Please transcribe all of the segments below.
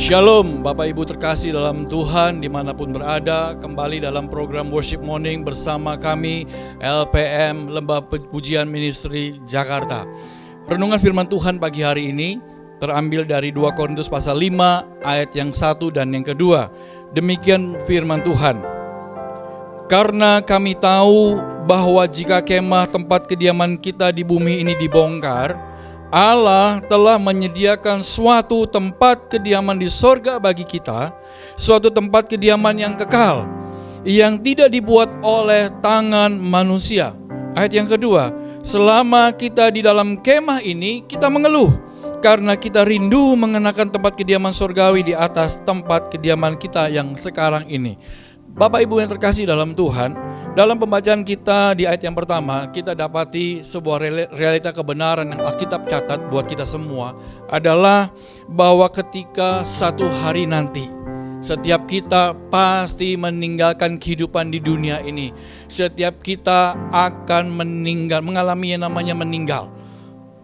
Shalom Bapak Ibu terkasih dalam Tuhan dimanapun berada. Kembali dalam program Worship Morning bersama kami LPM Lembah Pujian Ministry Jakarta. Renungan firman Tuhan pagi hari ini terambil dari 2 Korintus pasal 5 ayat yang 1 dan yang kedua. Demikian firman Tuhan. Karena kami tahu bahwa jika kemah tempat kediaman kita di bumi ini dibongkar, Allah telah menyediakan suatu tempat kediaman di sorga bagi kita, suatu tempat kediaman yang kekal, yang tidak dibuat oleh tangan manusia. Ayat yang kedua, selama kita di dalam kemah ini, kita mengeluh, karena kita rindu mengenakan tempat kediaman sorgawi di atas tempat kediaman kita yang sekarang ini. Bapak Ibu yang terkasih dalam Tuhan, dalam pembacaan kita di ayat yang pertama, kita dapati sebuah realita kebenaran yang Alkitab catat buat kita semua adalah bahwa ketika satu hari nanti, setiap kita pasti meninggalkan kehidupan di dunia ini. Setiap kita akan meninggal, mengalami yang namanya meninggal.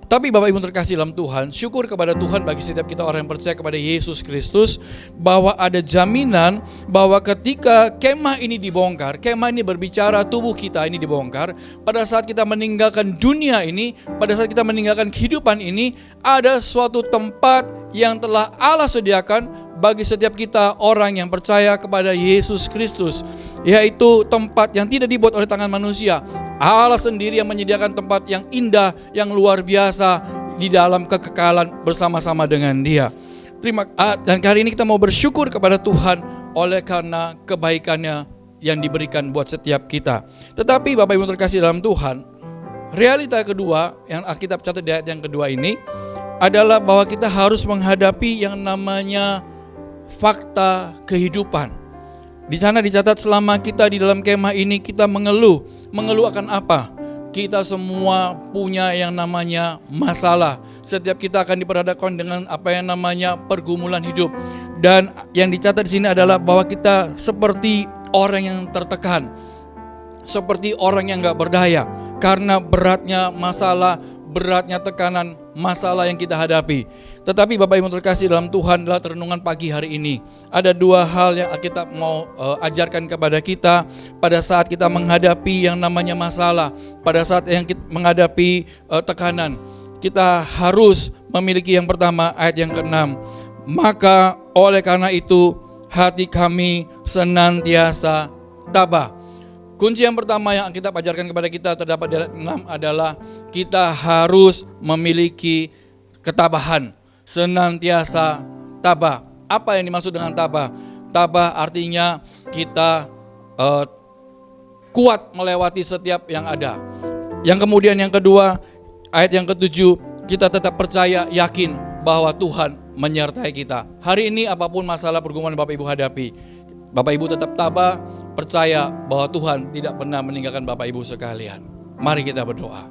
Tapi Bapak Ibu terkasih dalam Tuhan, syukur kepada Tuhan bagi setiap kita orang yang percaya kepada Yesus Kristus, bahwa ada jaminan bahwa ketika kemah ini dibongkar, kemah ini berbicara tubuh kita ini dibongkar, pada saat kita meninggalkan dunia ini, pada saat kita meninggalkan kehidupan ini, ada suatu tempat yang telah Allah sediakan bagi setiap kita orang yang percaya kepada Yesus Kristus, yaitu tempat yang tidak dibuat oleh tangan manusia. Allah sendiri yang menyediakan tempat yang indah, yang luar biasa di dalam kekekalan bersama-sama dengan Dia. Dan hari ini kita mau bersyukur kepada Tuhan oleh karena kebaikannya yang diberikan buat setiap kita. Tetapi Bapak Ibu terkasih dalam Tuhan, realita kedua yang Alkitab catat di ayat yang kedua ini adalah bahwa kita harus menghadapi yang namanya fakta kehidupan. Di sana dicatat selama kita di dalam kemah ini kita mengeluh. Mengeluh akan apa? Kita semua punya yang namanya masalah. Setiap kita akan diperhadapkan dengan apa yang namanya pergumulan hidup. Dan yang dicatat di sini adalah bahwa kita seperti orang yang tertekan, seperti orang yang gak berdaya karena beratnya masalah, beratnya tekanan masalah yang kita hadapi. Tetapi Bapak Ibu terkasih dalam Tuhan, dalam renungan pagi hari ini ada dua hal yang kita mau ajarkan kepada kita pada saat kita menghadapi yang namanya masalah, pada saat yang kita menghadapi tekanan. Kita harus memiliki yang pertama, ayat yang ke-6. Maka oleh karena itu hati kami senantiasa tabah. Kunci yang pertama yang kita ajarkan kepada kita terdapat di ayat 6 adalah kita harus memiliki ketabahan, senantiasa tabah. Apa yang dimaksud dengan tabah? Tabah artinya kita kuat melewati setiap yang ada. Yang kemudian yang kedua, ayat yang ke-7, kita tetap percaya, yakin bahwa Tuhan menyertai kita. Hari ini apapun masalah pergumulan Bapak Ibu hadapi, Bapak Ibu tetap tabah, percaya bahwa Tuhan tidak pernah meninggalkan Bapak Ibu sekalian. Mari kita berdoa.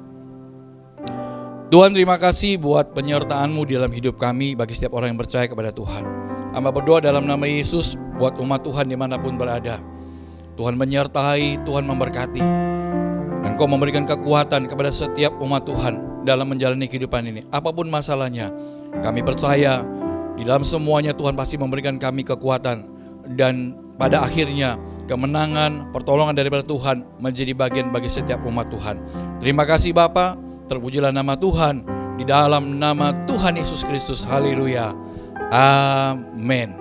Tuhan, terima kasih buat penyertaan-Mu di dalam hidup kami bagi setiap orang yang percaya kepada Tuhan. Hamba berdoa dalam nama Yesus buat umat Tuhan dimanapun berada. Tuhan menyertai, Tuhan memberkati. Dan Kau memberikan kekuatan kepada setiap umat Tuhan dalam menjalani kehidupan ini. Apapun masalahnya, kami percaya di dalam semuanya Tuhan pasti memberikan kami kekuatan. Dan pada akhirnya kemenangan, pertolongan daripada Tuhan menjadi bagian bagi setiap umat Tuhan. Terima kasih Bapa, terpujilah nama Tuhan di dalam nama Tuhan Yesus Kristus. Haleluya. Amin.